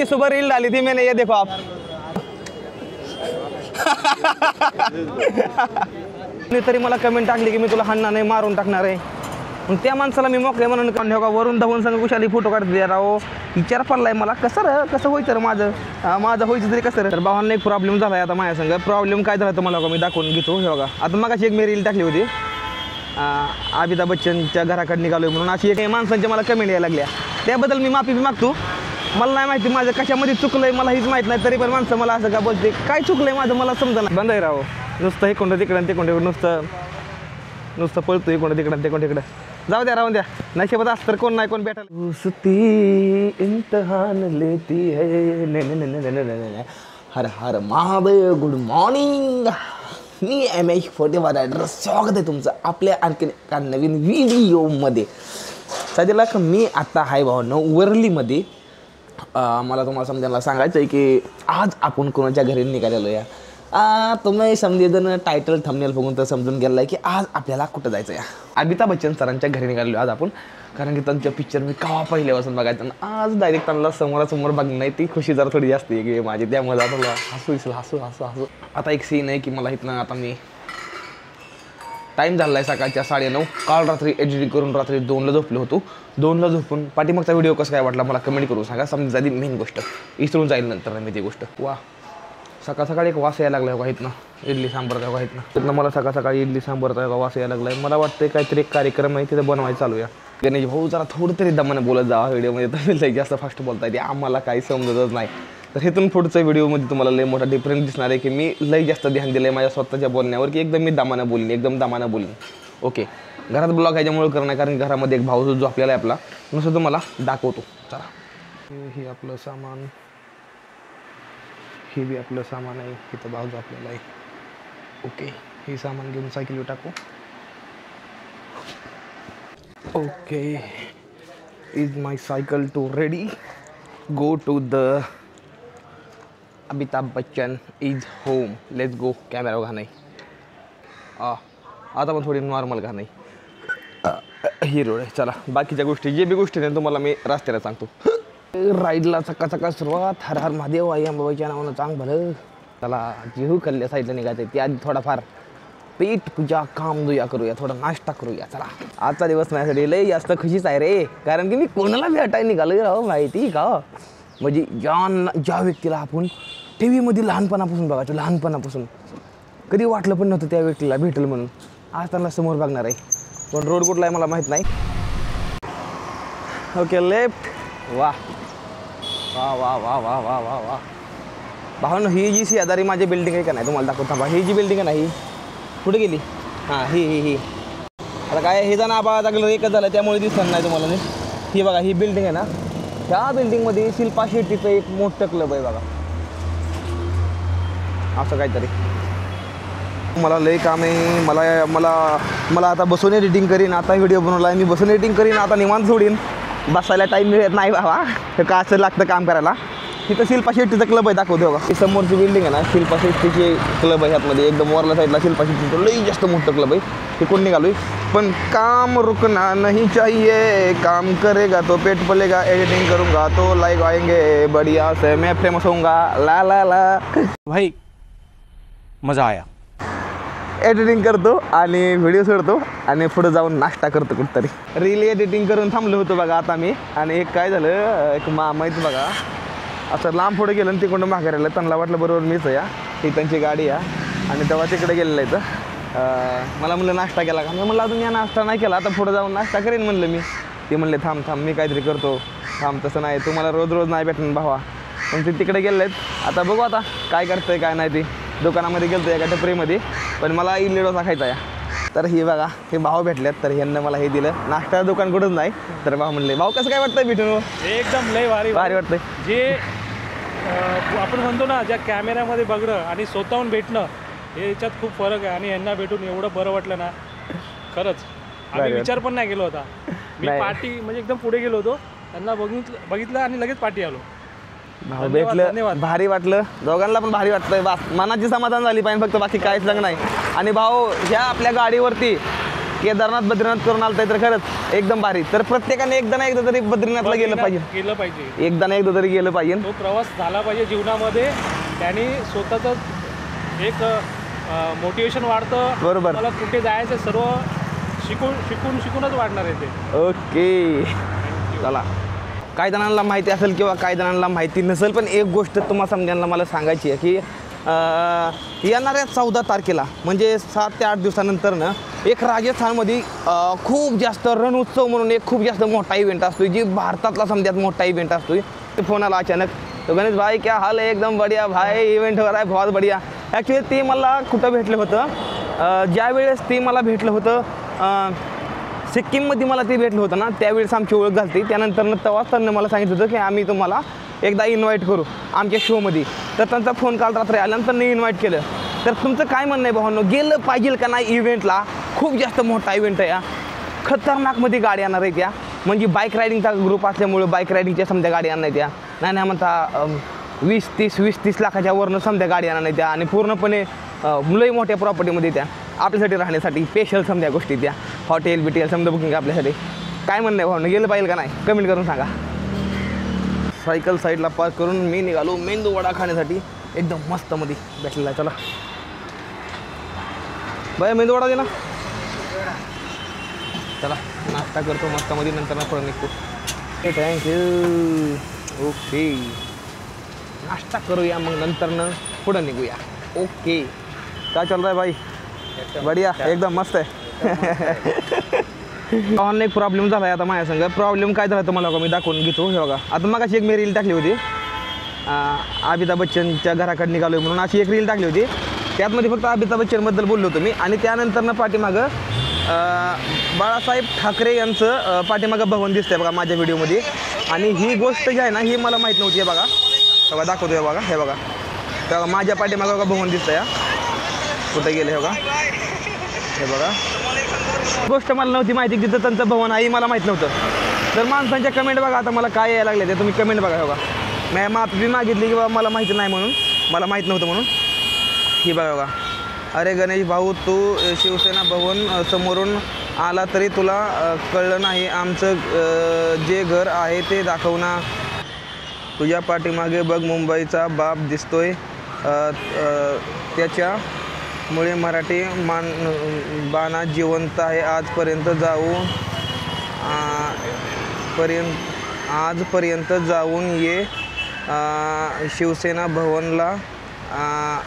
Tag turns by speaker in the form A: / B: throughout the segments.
A: की सुबह रील डाली थी मैंने, ये देखो आप। तरी मला कमेंट टाकली की मी तुला हाणणार नाही, मारून टाकणार आहे। मग त्या माणसाला मी मोकळे म्हणून ठेवा वरून धावून संग कुशाली फोटो काढते राव। विचार पडलाय मला कसं होईल तर माझं व्हायचं तरी कसं। तर भावांना एक प्रॉब्लेम झालाय आता माझ्या संग। प्रॉब्लेम काय झाला तुम्हाला मी दाखवून घेतो हे बघा। आता मगाशी एक मी रील टाकली होती अमिताभ बच्चनच्या घराकडे निघालोय म्हणून, अशी एक माणसांच्या मला कमेंट यायला लागल्या। त्याबद्दल मी माफी मागतो। मला नाही माहिती माझं कशामध्ये चुकलंय, मला हीच माहीत नाही, तरी पण माणसं मला असं का बोलते, काय चुकलंय माझं मला समजा नाही। बंद आहे राव, नुसतं हे कोणतं तिकडं ते कोणतं नुसतं पळतो हे कोणतं तिकडं ते कोण तिकडं। जाऊ द्या राहून द्या, नशिबात असतं तर कोण नाही कोण भेटायला। उसती इम्तिहान लेती है। हर हर महादेव, गुड मॉर्निंग। मी MH41 रायडर, स्वागत आहे तुमचं आपल्या आणखीन एका नवीन व्हिडिओमध्ये। सध्याला मी आता आहे भावनो वरलीमध्ये। मला तुम्हाला समजायला सांगायचं आहे की आज आपण कोणाच्या घरी निघालेलो या। तुम्ही समजेजण टायटल थंबनेल बघून तर समजून गेला आहे की आज आपल्याला कुठं जायचं आहे। अमिताभ बच्चन सरांच्या घरी निघालेलो आज आपण, कारण की त्यांच्या पिक्चर मी केव्हा पहिल्यापासून बघायचं, आज डायरेक्ट त्यांना समोरासमोर बघणं नाही, ती खुशी जरा थोडी जास्त आहे की माझी। त्यामुळे आता हसू। आता एक सीन आहे की मला इथनं आता मी टाईम झाला आहे सकाळच्या 9:30। काल रात्री एडिटिंग करून रात्री 2ला झोपलो होतो। 2ला झोपून पाठीमागचा व्हिडिओ कसं काय वाटला मला कमेंट करून सांगा। समजा आधी मेन गोष्ट इसरून जाईल नंतर मी ती गोष्ट। वा सकाळी एक वास यायला लागला बघा इथनं, इडली सांबारचा बघा इथनं मला सकाळी इडली सांबारचा वास यायला लागला आहे। मला वाटतं काहीतरी एक कार्यक्रम आहे तिथे बनवायचं चालू आहे। गणेश भाऊ जरा थोडं तरी दमाने बोलत जावा व्हिडिओमध्ये, तर लई जास्त फास्ट बोलता येते, आम्हाला काही समजतच नाही। तर हेतून पुढच्या व्हिडिओमध्ये तुम्हाला लई मोठा डिफरन्स दिसणार आहे की मी लई जास्त ध्यान दिलं आहे माझ्या स्वतःच्या बोलण्यावर, की एकदम मी दमानं बोलीन। ओके, घरात ब्लॉग ह्याच्यामुळे करणं आहे कारण घरामध्ये एक भाऊ जो आपल्याला आहे आपला, नुसतं तुम्हाला दाखवतो। चला हे आपलं सामान, हे बी आपलं सामान आहे, इथं भाऊजो आपल्याला आहे। ओके, हे सामान घेऊन सायकलीवर टाकू। Okay, is my cycle to ready go to the Amitabh Bachchan is home, let's go. Camera घा नाही आता पण थोडी नॉर्मल घा नाही, ही रोड आहे। चला बाकीच्या गोष्टी जे बी गोष्टी नाही तुम्हाला मी रस्त्याला सांगतो। राईडला सकाळ सुरुवात, हर हर महादेव, आई अंबाबाईच्या नावानं चांग भलं। चला जेहू कल्ल्या साईडला निघायचं ते आधी थोडाफार पेट पूजा काम दुया करूया, थोडा नाश्ता करूया। चला आजचा दिवस माझ्यासाठी लय जास्त खुशीच आहे रे, कारण की मी कोणाला भेटायला निघालो राहो माहिती का। म्हणजे ज्या व्यक्तीला आपण टी व्हीमध्ये लहानपणापासून बघायचो, लहानपणापासून कधी वाटलं पण नव्हतं त्या व्यक्तीला भेटेल म्हणून, आज त्यांना समोर बघणार आहे, पण रोड कुठला आहे मला माहीत नाही। ओके लेफ्ट, वा भावानं ही जी शेजारी माझी बिल्डिंग आहे का नाही तुम्हाला दाखवतो थांबा। ही जी बिल्डिंग आहे ना ही कुठे गेली, हां ही आता काय हे जाणं आबा लागलं एकच झालं त्यामुळे दिसणार नाही तुम्हाला। ही बघा ही बिल्डिंग आहे ना, ह्या बिल्डिंगमध्ये शिल्पा शेट्टीचं एक मोठं क्लब आहे बघा, असं काहीतरी। मला लय काम आहे, मला आता बसून एडिटिंग करीन, आता व्हिडिओ बनवला आहे मी बसून एडिटिंग करीन, आता निवांत सोडीन, बसायला टाईम मिळत नाही बाबा, का असं लागतं काम करायला। इथं शिल्पा शेट्टीचा क्लब आहे दाखवतो बघा, ही समोरची बिल्डिंग आहे ना शिल्पा शेट्टीची क्लब आहे, ह्यातमध्ये एकदम वरल्या साईडला शिल्पा शेट्टीचं लई जास्त मोठं क्लब आहे। हे कोण निघालोय पण काम रुकना नहीं चाहिए, काम करेगा तो पेट पलेगा, एडिटिंग करूँगा तो लाइक आएंगे, बढ़िया से मैं फेमस होऊंगा, ला
B: भाई मजा आया।
A: एडिटिंग करतो आणि व्हिडिओ सोडतो आणि पुढे जाऊन नाश्ता करतो कुठतरी। रील एडिटिंग करून थांबलो होतो बघा आता मी, आणि एक काय झालं एक माहिती बघा असं लांब पुढे गेलं आणि तिकडून माघार आलं, त्यांना वाटलं बरोबर मीच या, ही त्यांची गाडी आहे आणि तेव्हा तिकडे गेलेलं आहे। तर मला म्हणलं नाश्ता केला का, मी म्हणलं अजून या नाश्ता नाही केला, आता पुढे जाऊन नाश्ता करेन म्हणलं मी। ते म्हणले थांब मी काहीतरी करतो, थांब तसं नाही तुम्हाला रोज नाही भेटणार भावा, पण ते तिकडे गेले आहेत। आता बघू आता काय करतंय काय नाही, ते दुकानामध्ये गेलो एका टपरीमध्ये, पण मला इडली डोसा खायचा आहे। तर हे बघा हे भाऊ भेटलेत, तर ह्यांना मला हे दिलं, नाश्ता दुकान कुठंच नाही। तर भाऊ म्हणले भाऊ कसं काय वाटतंय भेटून,
C: एकदम लय भारी
A: वाटतंय।
C: जे आपण म्हणतो ना ज्या कॅमेऱ्यामध्ये बघणं आणि स्वतःहून भेटणं हे याच्यात खूप फरक आहे, आणि यांना भेटून एवढं बरं वाटलं ना खरंच। आम्ही विचार पण नाही केला होता, मी पार्टी म्हणजे एकदम पुढे गेलो होतो, त्यांना बघितलं आणि लगेच पार्टी आलो।
A: भाऊ भेटलं भारी वाटलं, दोघांना पण भारी वाटतंय, बस मनाची समाधान झाली पाहिजे फक्त, बाकी काहीच लग्न नाही। आणि भाऊ ह्या आपल्या गाडीवरती केदारनाथ बद्रीनाथ करून आलताय तर खरंच एकदम भारी. तर प्रत्येकाने एकदा ना एकदा तरी बद्रीनाथला गेलं पाहिजे, एकदा ना एकदा तरी गेलं पाहिजे.
C: तो प्रवास झाला पाहिजे जीवनामध्ये. त्याने स्वतःच एक मोटिवेशन वाढतं.
A: बरोबर.
C: मला कुठे जायचं सर्व शिकूनच वाढणार आहे ते.
A: ओके चला. काही जणांना माहिती असेल किंवा काही जणांना माहिती नसेल, पण एक गोष्ट तुम्हाला समजायला मला सांगायची आहे की येणाऱ्या 14 तारखेला म्हणजे 7 ते 8 दिवसानंतर ना एक राजस्थानमध्ये खूप जास्त रण उत्सव म्हणून एक खूप जास्त मोठा इव्हेंट असतो, जी भारतातला समजात मोठा इव्हेंट असतो. ते फोन आला अचानक, तो गणेश भाई क्या हाल है, एकदम बढ़िया भाई, इव्हेंट हो रहा है बहुत बढ़िया. ॲक्च्युली ते मला कुठं भेटलं होतं, ज्यावेळेस ते मला भेटलं होतं सिक्कीममध्ये मला ते भेटलं होतं ना, त्यावेळेस आमची ओळख झाली. त्यानंतर तेव्हाच त्यांनी मला सांगितलं होतं की आम्ही तुम्हाला एकदा इन्व्हाइट करू आमच्या शोमध्ये. तर त्यांचा फोन काल रात्री आल्यानंतर त्यांनी इन्व्हाइट केलं. तर तुमचं काय म्हणणं आहे भावांनो, गेलं पाहिजे का नाही इव्हेंटला? खूप जास्त मोठा इव्हेंट आहे या, खतरनाकमध्ये गाडी येणार आहे त्या. म्हणजे बाईक रायडिंगचा ग्रुप असल्यामुळे बाईक रायडिंगच्या समजा गाडी आणणार त्या. नाही म्हणता 20-30 लाखाच्या वरनं समजा गाडी आणणार नाही त्या. आणि पूर्णपणे लई मोठ्या प्रॉपर्टीमध्ये त्या आपल्यासाठी राहण्यासाठी स्पेशल समजा गोष्टी त्या, हॉटेल बिटेल समजा बुकिंग आपल्यासाठी. काय म्हणणं आहे भावनं, गेलं पाहिजे का नाही कमेंट करून सांगा. सायकल साईडला पार्क करून मी निघालो मेंदू वडा खाण्यासाठी. एकदम मस्तमध्ये भेटलेला आहे. चला बाय, मेंदू वडा दे ना. चला नाश्ता करतो मस्तमध्ये, नंतर ना पुढे निघतो. थँक्यू. ओके नाश्ता करूया मग नंतर ना पुढं निघूया. ओके काय चाल रहा है भाई? बढिया एकदम मस्त आहे. ऑनलाईन एक प्रॉब्लेम झाला आहे आता माझ्या संग. प्रॉब्लेम काय झाला तुम्हाला मी दाखवून घेतो. हे बघा, आता मग अशी एक मी रील टाकली होती, अमिताभ बच्चनच्या घराकडे निघालो म्हणून अशी एक रील टाकली होती. त्यातमध्ये फक्त अमिताभ बच्चनबद्दल बोललो होतो मी. आणि त्यानंतर पाठीमागं बाळासाहेब ठाकरे यांचं पाठीमागं भवन दिसतंय बघा माझ्या व्हिडिओमध्ये. आणि ही गोष्ट जी आहे ना ही मला माहीत नव्हती. हे बघा, बघा दाखवतो. हे बघा, हे बघा, तेव्हा माझ्या पाठीमागं बघा भवन दिसतंय. कुठे गेले हे बघा, हे बघा. गोष्ट मला नव्हती माहिती की तिथं त्यांचं भवन आहे, मला माहीत नव्हतं. तर माणसांच्या कमेंट बघा आता मला काय यायला लागले ते तुम्ही कमेंट बघा. हे बघा, मी माफी मागितली की बाबा मला माहिती नाही म्हणून, मला माहीत नव्हतं म्हणून. ही बघा बघा, अरे गणेश भाऊ तू शिवसेना भवन समोरून आला तरी तुला कळलं नाही, आमचं जे घर आहे ते दाखव ना. तुझ्या पाठीमागे बघ मुंबईचा बाप दिसतोय, त्याच्यामुळे मराठी बाणा जिवंत आहे. आजपर्यंत जाऊन ये शिवसेना भवनला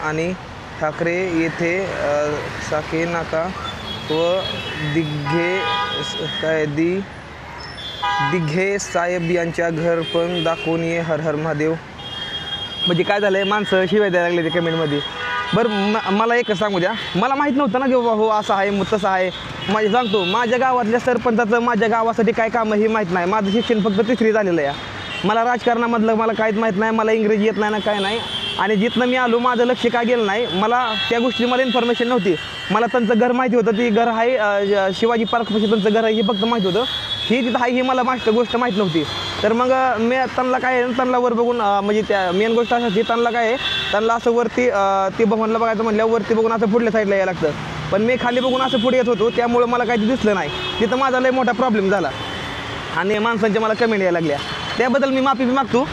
A: आणि ठाकरे येथे साखे नाका व दिघे साहेब यांच्या घर पण दाखवून ये. हर हर महादेव. म्हणजे काय झालं आहे, माणसं शिवाय द्यायला लागले ते कमेंटमध्ये. बरं मला एक सांगू द्या, मला माहीत नव्हतं ना की बाबा हो असं आहे तसं आहे. माझे सांगतो, माझ्या गावातल्या सरपंचाचं माझ्या गावासाठी काय कामं हे माहीत नाही. माझं शिक्षण फक्त 3री झालेलं आहे. मला राजकारणामधलं मला काहीच माहीत नाही, मला इंग्रजी येत नाही ना काय नाही. आणि जिथनं मी आलो माझं लक्ष काय गेलं नाही, मला त्या गोष्टी मला इन्फॉर्मेशन नव्हती. मला त्यांचं घर माहिती होतं, ती घर आहे शिवाजी पार्कपाशी त्यांचं घर आहे हे फक्त माहिती होतं. ही तिथं आहे ही मला गोष्ट माहीत नव्हती. तर मग मी त्यांना काय आहे, त्यांना वर बघून म्हणजे त्या मेन गोष्ट अशी त्यांना काय आहे, त्यांना असं वरती ते भवनला बघायचं म्हटल्यावर वरती बघून असं पुढल्या साईडला यायला लागतं. पण मी खाली बघून असं पुढे येत होतो, त्यामुळं मला काही दिसलं नाही. तिथं माझा लय मोठा प्रॉब्लेम झाला आणि माणसांच्या मला कमेंट यायला लागल्या. त्याबद्दल मी माफी मागतो.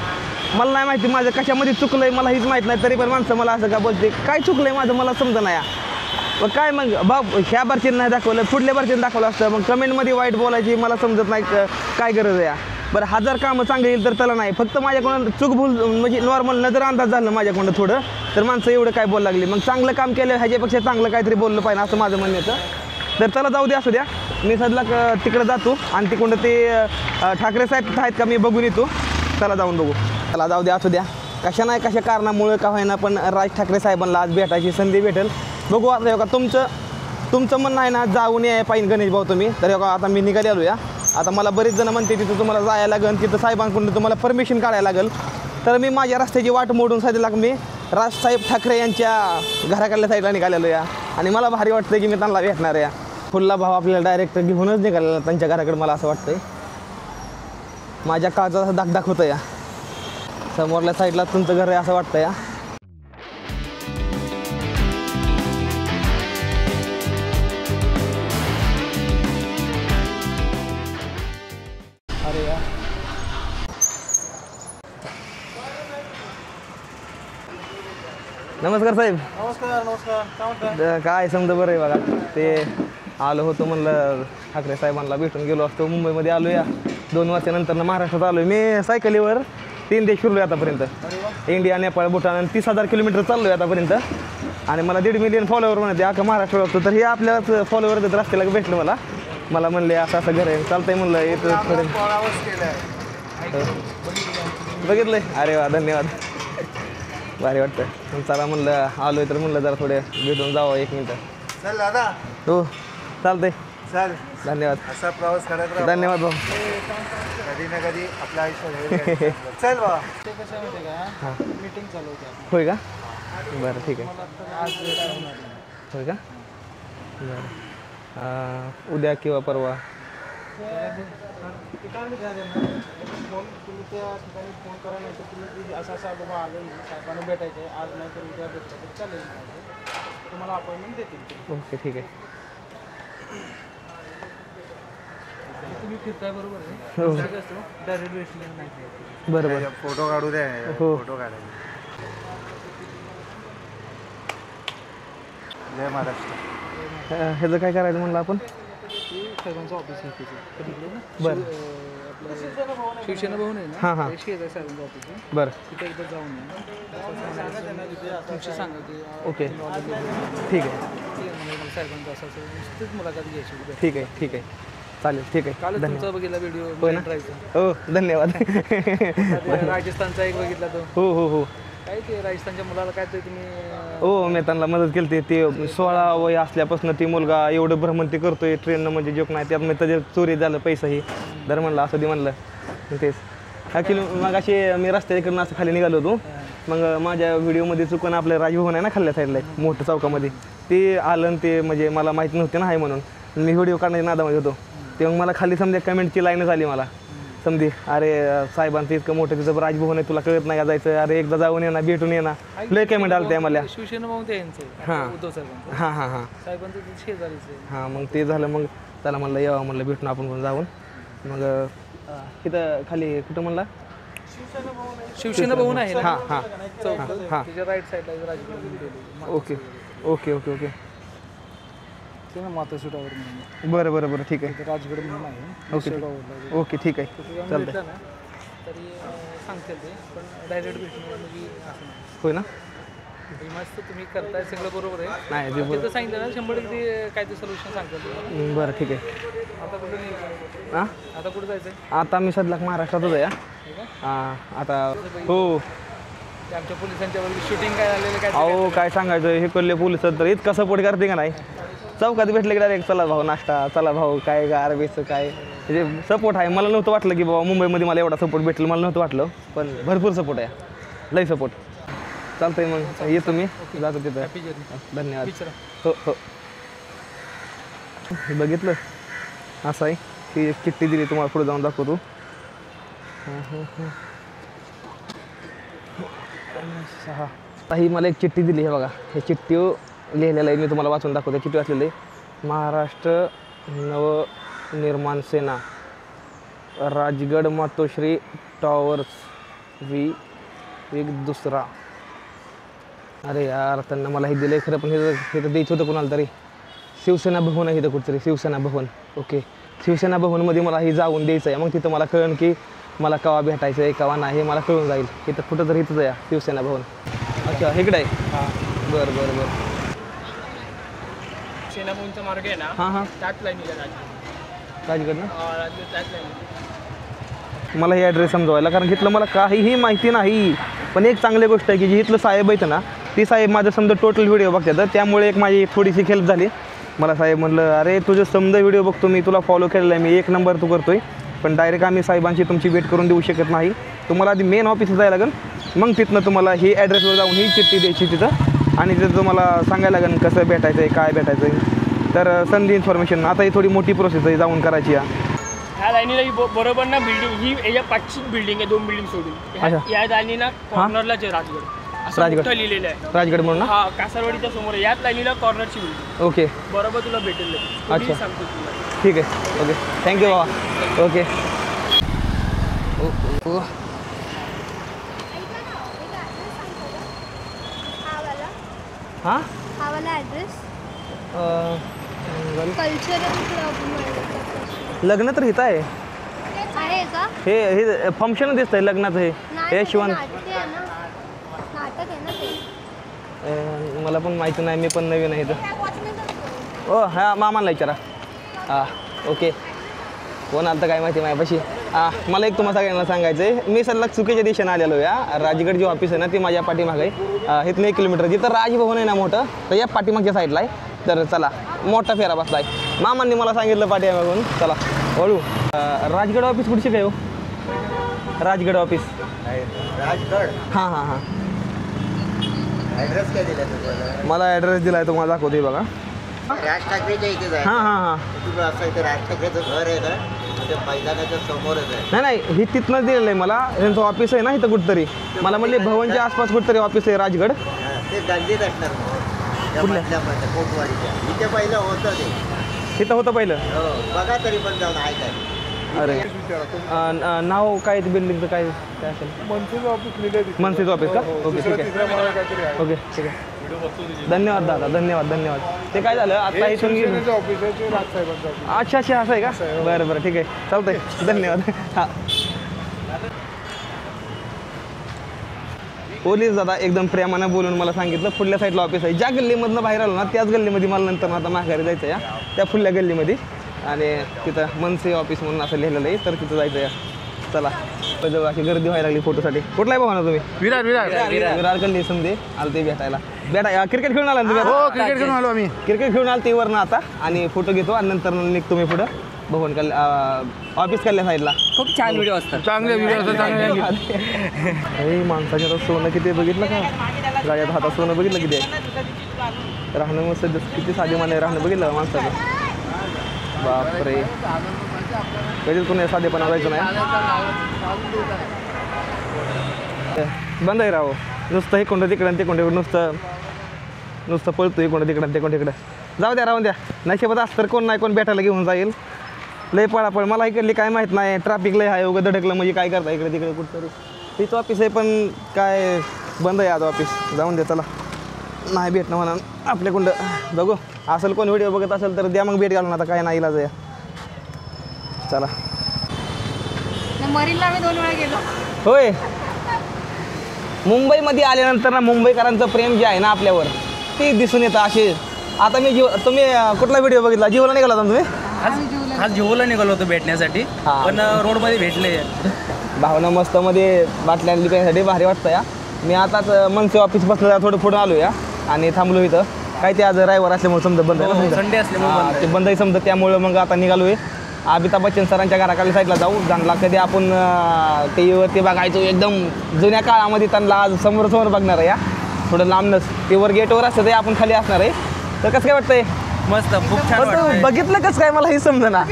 A: मला नाही माहिती माझं कशामध्ये चुकलं आहे, मला हीच माहीत नाही. तरी पण माणसं मला असं का बोलते, काय चुकलं आहे माझं मला समजा नाही. मग काय मग बाब ह्या बारचीनं नाही दाखवलं, पुढल्या बारचीनं दाखवलं असतं. मग कमेंटमध्ये वाईट बोलायची मला समजत नाही काय गरज आहे. बरं 1000 कामं चांगली येईल तर त्याला नाही, फक्त माझ्याकडून चूक भूल म्हणजे नॉर्मल नजर अंदाज झालं माझ्याकडून थोडं, तर माणसं एवढं काय बोलायला लागली. मग चांगलं काम केलं ह्याच्यापेक्षा चांगलं काहीतरी बोललं पाहिजे असं माझं म्हणणं येतं. तर त्याला जाऊ द्या, असू द्या. मी सध्या तिकडं जातो आणि तिकडं ते ठाकरे साहेब आहेत का मी बघून येतो. चला जाऊन बघू. त्याला जाऊ द्या, असू द्या. कशा नाही कशा कारणामुळे का होईना पण राज ठाकरे साहेबांना आज भेटायची संधी भेटेल. बघू आता. का तुमचं म्हणणं आहे ना जाऊन या पाहिजे गणेश भाऊ तुम्ही. तर आता मी निघाले आलो या. आता मला बरेच जण म्हणते तिथं तुम्हाला जायला लागेल, तिथं साहेबांकडून तुम्हाला परमिशन काढायला लागेल. तर मी माझ्या रस्त्याची वाट मोडून साधीला मी राजसाहेब ठाकरे यांच्या घराकडल्या साईडला निघालेलो या. आणि मला भारी वाटतं की मी त्यांना भेटणार आहे. फुल्ला भाव आपल्याला डायरेक्ट घेऊनच निघालेला त्यांच्या घराकडे. मला असं वाटतंय माझ्या काळचा असं दाखदाख होतं या. समोरल्या साईडला तुमचं घर आहे असं वाटतं या. नमस्कार साहेब.
C: नमस्कार नमस्कार काय म्हणता?
A: काय समजा बरं आहे बघा. ते आलो होतो म्हणलं ठाकरे साहेबांना भेटून गेलो असतो. मुंबईमध्ये आलो या 2 वर्षानंतर महाराष्ट्रात आलो आहे. मी सायकलीवर 3 देश फिरलो आहे आतापर्यंत. इंडिया, नेपाळ, भूटान आणि 30,000 किलोमीटर चाललो आहे आतापर्यंत. आणि मला 1.5 मिलियन फॉलोवर म्हणते अख्खा महाराष्ट्र बघतो. तर हे आपल्याच फॉलोवर रस्त्याला भेटलं मला म्हणले असं असं घर आहे. चालतंय म्हणलं येतं थोडं. बघितलंय. अरे वा धन्यवाद. भारी वाटतं. चला म्हणलं आलो आहे तर म्हणलं जरा थोडे भेटून जावं 1 मिनटं.
D: चल दादा
A: हो चालतंय.
D: चल
A: धन्यवाद.
D: असा प्रवास करत राहा.
A: धन्यवाद भाऊ.
D: कधी ना कधी आपल्या आयुष्यात चल बा.
C: ते कसं माहिती आहे का मीटिंग चालू होती
A: होय का? बरं ठीक आहे.
C: आज
A: होय का? बरं उद्या किंवा परवा.
C: तुम्ही त्या ठिकाणी फोन करा नाही तर तुम्ही असं असं बाबा आलो साहेबांना भेटायचं आहे आज नाही तर उद्या भेटतं चालेल तुम्हाला अपॉइंटमेंट देतील.
A: ओके ठीक आहे.
C: तुम्ही फिरताय बरोबर आहे.
A: हो
C: डायरेक्ट रेस्टोरंट नाही
A: बरं बरं.
D: फोटो काढू दे.
A: हो.
D: फोटो काढायचे. जय महाराष्ट्र.
A: ह्याचं काय करायचं म्हणलं आपण.
C: साहेबांचं ऑफिस आहे तिथे
A: बरं
C: शिवसेना भवन आहे ना.
A: हां हां
C: शेजारी साहेबांचं ऑफिस आहे
A: बरं
C: तिथे एकदा जाऊन तुमची सांगा की
A: ओके ठीक आहे.
C: साहेबांचं असं असं नुसतीच मुलाखत घ्यायची.
A: ठीक आहे ठीक आहे चालेल ठीक आहे.
C: काल
A: धन्यवाद.
C: तुमचा बघितला व्हिडिओ
A: होय ना? हो धन्यवाद.
C: राजस्थानचा एक बघितला तो.
A: हो हो हो
C: काय ते राजस्थानच्या मुलाला काय ते तुम्ही
A: हो मी त्यांना मदत केली. ते 16 वय असल्यापासून ती मुलगा एवढं भ्रमंती करतोय ट्रेननं म्हणजे जोक नाही. त्यात मी त्याच्या चोरी झालं पैसाही दर म्हणलं असं दे म्हणलं. तेच ॲक्च्युली मग अशी मी रस्त्याकडून असं खाली निघालो होतो. मग माझ्या व्हिडिओमध्ये चुकून आपलं राजभवन आहे ना खाल्ल्या साईडला मोठं चौकामध्ये ते आलं आणि ते म्हणजे मला माहिती नव्हते ना आहे म्हणून मी व्हिडिओ काढण्याच्या नादामध्ये होतो. ते मग मला खाली समजा कमेंटची लाईनच आली मला समधी अरे साहेबांचं इतकं मोठं तिथं राजभवन आहे तुला कळत नाही का जायचं. अरे एकदा जाऊन ये ना भेटून ये ना. लय कमेंट आलं त्या मला.
C: शिवसेना भवन ते यांचं
A: हां.
C: उद्धव साहेबांचं
A: हां हां हां
C: साहेबांचं ते शेजारीच आहे.
A: हां मग ते झालं. मग त्याला म्हणलं यावं म्हणलं भेटून आपण पण जाऊन. मग तिथं खाली कुठं म्हणला
C: शिवसेना भवन आहे ना
A: हां हां
C: चौक
A: हां.
C: त्याच्या राईट साईडला Rajgad
A: okay okay okay okay
C: ते ना माता सुटावर म्हणून
A: बरं बरं बरं ठीक आहे.
C: राजगड म्हणून आहे
A: ओके
C: शेगावला.
A: ओके ठीक आहे
C: तिथे
A: चालतंय.
C: भेटलं ना तरी सांगते ते पण डायरेक्ट भेटणं म्हणजे असं नाही.
A: होय ना.
C: हे मस्त तुम्ही करताय सगळं बरोबर आहे.
A: नाही ते
C: तिथं सांगितलं ना 100% काय ते सोल्युशन सांगतात.
A: बरं ठीक आहे.
C: आता कुठं नाही
A: हां
C: आता कुठं जायचं आहे
A: आता मी सध्या महाराष्ट्रातच आहे. हां आता हो
C: ते आमच्या पोलिसांच्या शूटिंग काय झालेलं काय
A: अहो काय सांगायचं हे कळले पोलिस तर इतका सपोर्ट करते का नाही. चौकात भेटले की डायरेक्ट चला भाऊ नाश्ता चला भाऊ काय गारबीचं काय म्हणजे सपोर्ट आहे. मला नव्हतं वाटलं की बाबा मुंबईमध्ये मला एवढा सपोर्ट भेटेल मला नव्हतं वाटलं पण भरपूर सपोर्ट आहे लई सपोर्ट. चालतंय मग येतो मी जातो तिथं.
C: Happy journey.
A: धन्यवाद.
C: विचारा.
A: हो हो बघितलं असं आहे की एक चिठ्ठी दिली तुम्हाला पुढे जाऊन दाखवतो. ही मला एक चिठ्ठी दिली आहे बघा. हे चिठ्ठी लिहिलेलं आहे मी तुम्हाला वाचून दाखवतो. चिठ्ठी वाचलेली आहे महाराष्ट्र नवनिर्माण सेना राजगड मातोश्री टॉवर्स एक दुसरा. अरे यार त्यांना मला हे दिलं आहे खरं पण हे तर द्यायचं होतं कोणाला तरी. शिवसेना भवन आहे इथं कुठेतरी शिवसेना भवन. ओके शिवसेना भवनमध्ये मला हे जाऊन द्यायचं आहे. मग तिथं मला कळण की मला केव्हा भेटायचं आहे केव्हा नाही हे मला कळून जाईल. इथं कुठं तरी इथंच आहे शिवसेना भवन. अच्छा इकडे आहे.
C: हां
A: बरं बरं बरं
C: सेना भवनचा मार्ग आहे ना
A: हां हां
C: त्याच लाईनीला राजगड
A: राजगड ना.
C: त्याच लाईन.
A: मला हे ॲड्रेस समजवायला कारण इथलं मला काहीही माहिती नाही. पण एक चांगली गोष्ट आहे की जी इथलं साहेब आहेत ना ती साहेब माझं समजा टोटल व्हिडिओ बघतात त्यामुळे एक माझी थोडीशी हेल्प झाली. मला साहेब म्हटलं अरे तुझं समजा व्हिडिओ बघतो मी तुला फॉलो केलेला आहे मी 1 नंबर तू करतोय पण डायरेक्ट आम्ही साहेबांची तुमची वेट करून देऊ शकत नाही. तुम्हाला आधी मेन ऑफिसला जायला लागेल मग तिथनं तुम्हाला ही ॲड्रेसवर जाऊन ही चिठ्ठी द्यायची तिथं आणि तिथं तुम्हाला सांगायला लागेल कसं भेटायचं आहे काय भेटायचं आहे. तर संधी इन्फॉर्मेशन आता ही थोडी मोठी प्रोसेस आहे जाऊन करायची आहे.
E: ह्या लाईनीला बरोबर ना बिल्डिंग ही याच्या पाचशी बिल्डिंग आहे 2 बिल्डिंग सोडून
A: अच्छा.
E: या लाईनीला कॉर्नरलाच आहे राजगड असं
A: राजगड.
E: मोठं लिहिलेलं आहे.
A: राजगड म्हणून ना.
E: हा कासारवाडीच्या समोर आहे. याच लाईनीला कॉर्नरची बिल्डिंग
A: ओके
E: बरोबर तुला भेटेल लगेच.
A: अच्छा.
E: मी सांगतो तुला.
A: ठीक आहे ओके थँक्यू बाबा. ओके हां
F: हा वाला ॲड्रेस कल्चरल क्लब
A: लग्न तर इथं आहे
F: आहे का?
A: हे फंक्शन दिसतंय लग्नाचं हे
F: नाही,
A: यशवंत
F: नाट्य आहे ना, नाटक आहे ना ते.
A: मला पण माहिती नाही, मी पण नवीन आहे इथं. ओ हा मामाला विचारा. हां ओके. कोण आलं तर काय माहिती माझ्यापाशी. मला एक तुम्हाला सगळ्यांना सांगायचं आहे, मी सलग चुकीच्या दिशेने आलेलो या. राजगड जे ऑफिस आहे ना ते माझ्या पाठीमागे आहे. इथून 1 किलोमीटर जिथं राजभवन आहे ना मोठं, तर या पाठीमागच्या साईडला आहे. तर चला मोठा फेरा बसला आहे. मामांनी मला सांगितलं पाठीमागून चला वळू. राजगड ऑफिस कुठची काय हो? राजगड ऑफिस
D: राजगड.
A: हां हां हां
D: ॲड्रेस काय दिला तुम्हाला?
A: मला ॲड्रेस दिला आहे, तुम्हाला दाखवते बघा.
D: राज ठाकरेच्या इथेच आहे.
A: हां हां हां
D: तुझं असं इथे राज ठाकरेचं घर आहे का? त्या मैदानाच्या समोरच आहे.
A: नाही नाही ही तिथनंच दिलेलं आहे मला. त्यांचं ऑफिस आहे ना इथं कुठतरी. मला म्हणले भवनच्या आसपास कुठतरी ऑफिस आहे राजगड.
D: हां, ते गांधीत असणार मग. त्या
A: कुठल्या?
D: मधल्यामध्ये कोटवाडीच्या इथे पहिलं होतं ते.
A: तिथं होतं पहिलं.
D: हो, बघा तरी पण जाऊन आहे काय.
A: अरे नाव काय ते बिल्डिंगचं काय काय असेल? मनसेचं ऑफिस का? ओके ठीक आहे. ओके ठीक आहे. धन्यवाद दादा, धन्यवाद धन्यवाद. ते काय झालं आता इथून गेलो. अच्छा अच्छा असं आहे का? बरं बरं ठीक आहे चालतंय धन्यवाद. हां पोलीस दादा एकदम प्रेमानं बोलून मला सांगितलं पुढल्या साईडला ऑफिस आहे. ज्या गल्लीमधनं बाहेर आलो ना त्याच गल्लीमध्ये मला नंतर आता माघारी जायचं या त्या पुढल्या गल्लीमध्ये. आणि तिथं मनसे ऑफिस म्हणून असं लिहिलेलं आहे, तर तिथं जायचं या. चला जवळ अशी गर्दी व्हायला लागली फोटोसाठी. कुठला आहे बघा ना तुम्ही? विरार गल्ली समजे आलं ते भेटायला. क्रिकेट खेळून आला ना तुम्ही? हो क्रिकेट खेळून आलो आम्ही. क्रिकेट खेळून आलो ते वरनं आता आणि फोटो घेतो आणि नंतर निघतो मी पुढं भवन ऑफिस कल्ल्या साईडला.
E: खूप छान व्हिडिओ असतात.
A: चांगले व्हिडिओ असतात. हे माणसाच्या आता सोनं किती बघितलं का? गाड्यात हातात सोनं बघितलं किती आहे? राहणं मस्त किती साधे माने राहणं बघितलं का माणसाचं? बापरे कधीच कोणी साधेपणा जायचं नाही. बंद आहे राहो नुसतं हे कोणतं तिकडं ते कोणतं नुसतं पळतो हे कोणतं तिकडं ते कोणतं तिकडं. जाऊ द्या राहून द्या. नशिबात असतं तर कोण नाही कोण भेटायला घेऊन जाईल. लय पळापळ मला इकडली काय माहीत नाही. ट्रॅफिक लय आहे उगं धडकलं म्हणजे काय करता इकडे तिकडे कुठंतरी. तीच ऑफिस आहे पण काय बंद आहे आज ऑफिस. जाऊन द्या चला नाही भेटणं म्हणा आपल्याकडं. बघू असेल कोण व्हिडिओ बघत असेल तर द्या मग भेट घालून. आता काय नाही इलाज आहे. चला
F: मरीनला आम्ही 2 वेळा गेलो.
A: होय मुंबईमध्ये आल्यानंतर ना मुंबईकरांचं प्रेम जे आहे ना आपल्यावर ते दिसून येतं असे. आता मी तुम्ही कुठला व्हिडिओ बघितला? जिओला निघाला होता तुम्ही?
E: आज जिओला निघालो होतो भेटण्यासाठी पण रोडमध्ये भेटले.
A: भावना मस्तमध्ये बाटल्या आणली प्यायसाठी भारी वाटतं या. मी आताच मनसे ऑफिस बसलं थोडं पुढं आलो या आणि थांबलो इथं. काय ते आज रविवार असल्यामुळे समजा बंद आहे ना,
E: संडे असल्यामुळे
A: ते बंद आहे समजा त्यामुळं मग आता निघालो आहे. अमिताभ बच्चन सरांच्या घराखाली साईडला जाऊ. जानला कधी आपण टी व्हीवरती बघायचो एकदम जुन्या काळामध्ये त्यांना आज समोर बघणार आहे या थोडं लांबनच. ते वर गेटवर असतं ते आपण खाली असणार आहे. तर कसं काय वाटतंय?
E: मस्त खूप छान.
A: बघितलं कसं काय मला हे समजेना.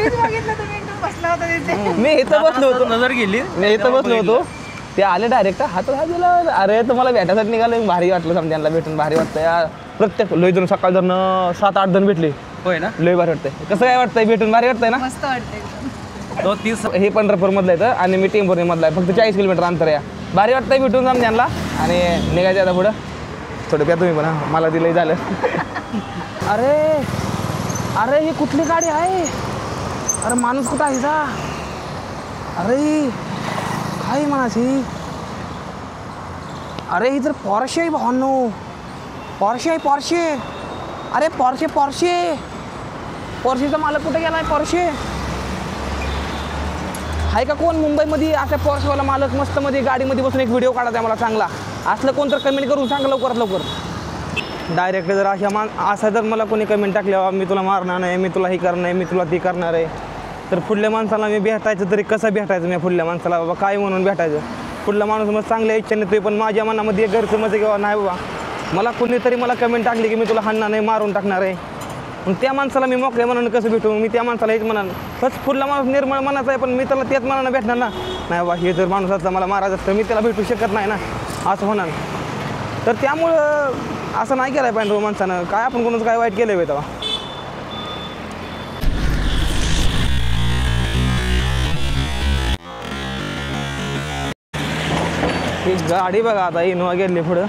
A: मी इथं बसलो होतो.
E: नजर गेली.
A: मी इथं बसलो होतो ते आले डायरेक्ट हात दिला. अरे तुम्हाला भेटायसाठी निघालो. भारी वाटलं समजा त्यांना भेटून भारी वाटतं या. प्रत्येक लय जण सकाळ जण 7-8 जण भेटले.
E: होय ना.
A: लय भारी वाटतंय. कसं काय वाटतंय भेटून? भारी वाटतंय ना.
F: मस्त वाटतंय.
E: 2-30
A: हे पंढरपूरमधलं येतं आणि मी टेंभुर्णीमधला आहे. फक्त 40 किलोमीटर अंतर आहे. भारी वाटतंय भेटून जाऊन त्यांना आणि निघायचं आता पुढं. थोडं प्या तुम्ही पण हां मला दिलंही झालं. अरे अरे ही कुठली गाडी आहे? अरे माणूस कुठं आहे जा? अरे काय म्हणायची? अरे ही तर पॉर्शे आहे भावांनो. पॉर्शे आहे पॉर्शे. अरे पॉर्शे पॉर्शेचा मालक कुठे गेला आहे? पॉर्शे आहे का कोण मुंबईमध्ये असा पॉर्शेवाला मालक मस्तमध्ये गाडीमध्ये बसून एक व्हिडिओ काढायचा आहे मला चांगला. असलं कोण तर कमेंट करून सांगा लवकरात लवकर. डायरेक्ट जर असा जर मला कोणी कमेंट टाकल्यावर मी तुला मारणार नाही, मी तुला हे करणार आहे, मी तुला ती करणार आहे, तर पुढल्या माणसाला मी भेटायचं तरी कसं भेटायचं? मी पुढल्या माणसाला बाबा काय म्हणून भेटायचं? पुढला माणूस मग चांगल्या इच्छेने येतोय पण माझ्या मनामध्ये घरचं मध्ये किंवा नाही बाबा मला कोणीतरी मला कमेंट टाकली की मी तुला हाणणार नाही मारून टाकणार आहे. मग त्या माणसाला मी मोकळ्या मनानं कसं भेटू? मी त्या माणसाला हेच म्हणाल बस पुढला माणूस निर्मळ मनाचा आहे पण मी त्याला त्याच मनानं भेटणार ना. नाही बाबा हे जर माणूस असला मला मारायचं तर मी त्याला भेटू शकत नाही ना असं म्हणाल. तर त्यामुळं असं नाही केलं पाहिजे माणसानं. काय आपण कोणाचं काय वाईट केलं आहे तेव्हा? ही गाडी बघा आता इनोवा गेली पुढं.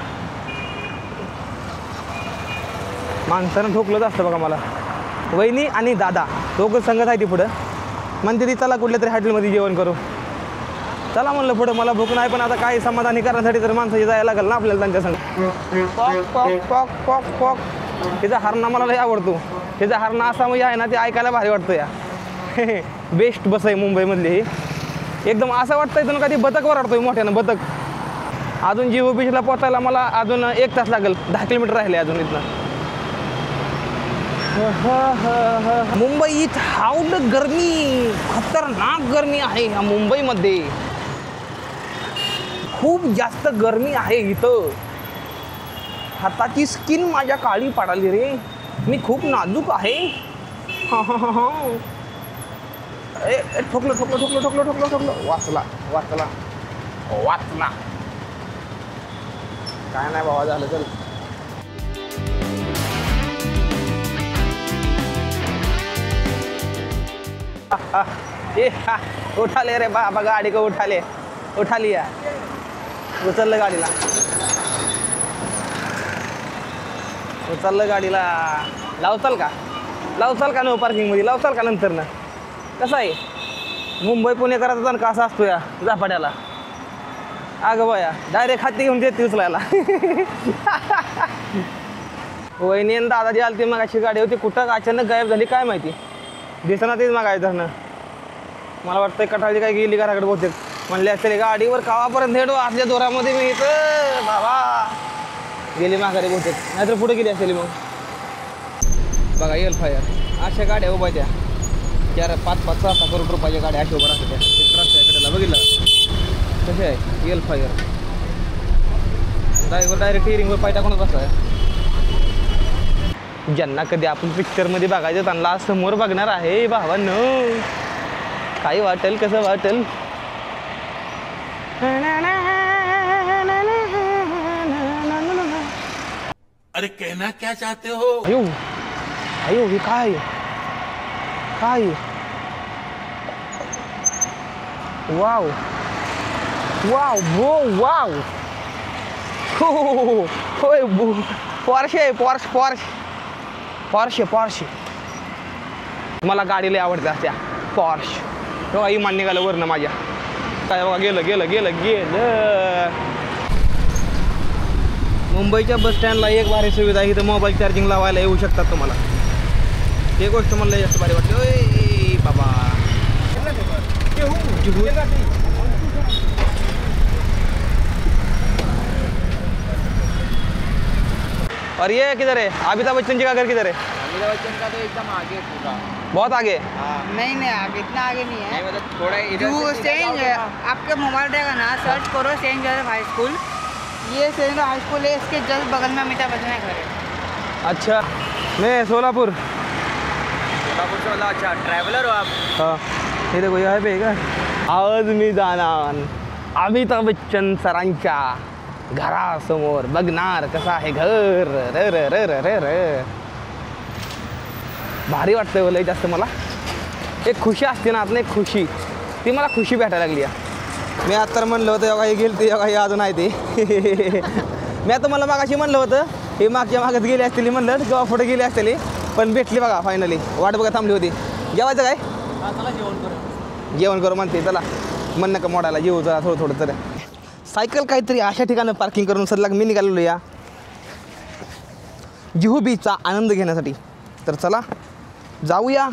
A: माणसानं ठोकलंच असतं बघा मला. वहिनी आणि दादा दोघं संगत आहे ती पुढं. म्हणते ती चला कुठल्या तरी हॉटेलमध्ये जेवण करू. चला म्हणलं पुढं, मला भूक नाही पण आता काही समाधानी करण्यासाठी तर माणसाची जायला लागेल ना आपल्याला त्यांच्या संग. Pock pock pock pock pock. तिचा हरणा मला लय आवडतो. तिचा हरणा असा म्हणजे आहे ना ते ऐकायला भारी वाटतं या. बेस्ट बस आहे मुंबईमधली ही. एकदम असं वाटतं इथून कधी बदक वरडतोय मोठ्यानं बदक. अजून जीव बीचला पोचायला मला अजून 1 तास लागेल. 10 किलोमीटर राहिले अजून इथनं. मुंबईत हावड गरमी, खतरनाक गरमी आहे ह्या मुंबईमध्ये. खूप जास्त गरमी आहे इथं. हाताची स्किन माझ्या काळी पडाली रे. मी खूप नाजूक आहे. ठोकलं ठोकलं ठोकलं ठोकलं ठोकलं ठोकलं. वाचला वाचला वाचला. काय नाही बाबा झालं चल. उठाले रे बाबा, गाडी का उठाले. उठा लिया. उचललं गाडीला. उचललं गाडीला. लावचाल का? लावचाल का नो पार्किंगमध्ये? लावचाल का नंतर ना? कसं आहे मुंबई पुणे करायचा का असा असतो या झापाट्याला? अगं बया डायरेक्ट हाती घेऊन देते उचलायला. वहिनी आणि दादाजी आलती मग अशी गाडी होती. कुठं अचानक गायब झाली काय माहिती. दिसना तेच मागाय धरणं. मला वाटतं कटाळी काय गेली घराकडे बहुतेक. म्हणले असेल गाडीवर कावापर्यंत हेडो असल्या जोरामध्ये मी इथं बाबा गेली माघारी बहुतेक. नाहीतर पुढे गेली असेल मग. बघा एल फायर अशा गाड्या उभ्या त्या 4-5-5 6 करोड रुपयाच्या गाड्या अशा उभ्या राहतात त्या रस्त्याकडेला. बघितलं कसे आहे एल फायर. ड्रायव्हर डायरेक्ट हिअरिंगवर पाय टाकूनच बसला. ज्यांना कधी आपण पिक्चरमध्ये बघायचं त्यांना समोर बघणार आहे भावांनो. काय वाटेल कसं वाटेल.
G: अरे कहना क्या चाहते हो?
A: अयो अयो हे काय काय. वाव वाव बो वाव. हो होय पॉर्श आहे. Porsche Porsche Porsche Porsche. मला गाडीला आवडते त्या पॉर्श. तेव्हा इमान निघालं वरनं माझ्या. काय बघा गेलं गेलं गेलं गेलं. मुंबईच्या बस स्टँडला एक भारी सुविधा आहे. इथं मोबाईल चार्जिंग लावायला येऊ शकतात तुम्हाला. ते गोष्ट मला जास्त भारी वाटते. ओय बाबा और ये किधर है? अमिताभ बच्चन जी का घर किधर है?
H: अमिताभ बच्चन का तो एकदम आगे पूरा.
A: बहुत आगे.
H: नहीं आगे इतना आगे नहीं है. मतलब थोड़ा
I: तू सेंट आपके मोबाइल रहेगा ना, सर्च करो सेंट जोसेफ हाई स्कूल. ये सेंट हाई स्कूल है, इसके जस्ट बगल में अमिताभ बच्चन का घर है.
A: अच्छा मैं सोलापुर.
H: सोलापुर से मतलब अच्छा ट्रैवलर हो आप?
A: हाँ हे देखो यहाँ पे का. आज मी जाणार अमिताभ बच्चन सरांच्या घरासमोर बघणार कसं आहे घर. र र र र र र. भारी वाटतं लय जास्त मला. एक खुशी असते ना आतनं, एक खुशी. ती मला खुशी भेटायला लागली आहे. मी आता तर म्हणलं होतं योगा हे गेली ते योगा हे अजून आहे ते. मी आता मला मागाशी म्हणलं होतं हे मागच्या मागत गेली असतील म्हणलं किंवा पुढे गेली असतील पण भेटली बघा फायनली. वाट बघा थांबली होती. जेवायचं काय? जेवण करू म्हणते. चला मन नका मोडायला जेवू जरा थोडं थोडं. तर सायकल काहीतरी अशा ठिकाणी पार्किंग करून सलग मी निघालेलो या जुहू बीचचा आनंद घेण्यासाठी. तर चला जाऊया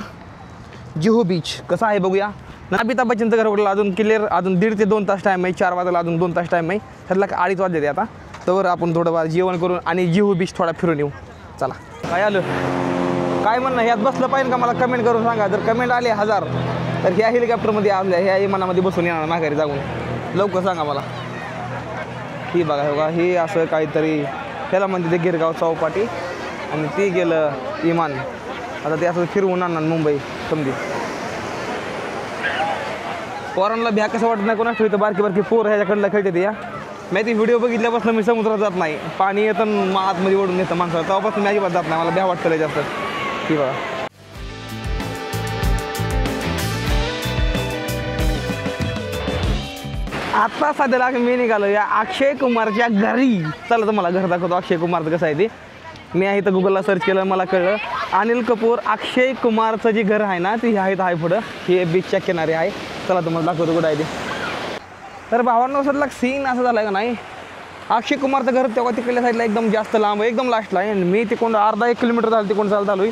A: जुहू बीच. कसं आहे बघूया. अमिताभ बच्चनचं घर उठलं अजून क्लिअर. अजून 1.5 ते 2 तास टाईम आहे. 4 वाजायला अजून 2 तास टाईम आहे. त्यातला 2:30 वाजले आता. तर आपण थोडं जेवण करून आणि जुहू बीच थोडा फिरून येऊ. चला काय आलं काय म्हणणं ह्यात बसलं पाहिजे का मला कमेंट करून सांगा. जर कमेंट आले 1000 तर ह्या हेलिकॉप्टरमध्ये आपल्या ह्या विमानामध्ये बसून येणार माघारी जाऊन. लवकर सांगा मला. ही बघा बघा हे असं काहीतरी त्याला म्हणते ते गिरगाव चौपाटी आणि ती गेलं विमान. आता ते असं फिरवून आणणार मुंबई समजी. पोरांना भ्या कसं वाटत नाही कोणाच ठेवतं. बारकी बारकी पोर ह्याच्याकडलं खेळते ते. या मी ती व्हिडिओ बघितल्यापासून मी समुद्रात जात नाही. पाणी येतं आतमध्ये ओढून येतं माणसाला. तेव्हापासून मी अजिबात जात नाही. मला भ्या वाटतं जास्त. ही बघा आता सध्याला मी निघालो या अक्षय कुमारच्या घरी. चला तुम्हाला घर दाखवतो अक्षय कुमारचं कसं आहे ते. मी आहे तर गुगलला सर्च केलं, मला कळलं अनिल कपूर अक्षय कुमारचं जे घर आहे ना ते आहे पुढं, हे बीचच्या किनारी आहे. चला तुम्हाला दाखवतो कुठं आहे ते. तर भावांनो सदला सीन असं झालं का नाही, अक्षय कुमारचं घर तेव्हा तिकडल्या साईडला एकदम जास्त लांब आहे, एकदम लास्टला आहे. आणि मी तिकडून अर्धा 1 किलोमीटर झालं तिकडून चालत आलो.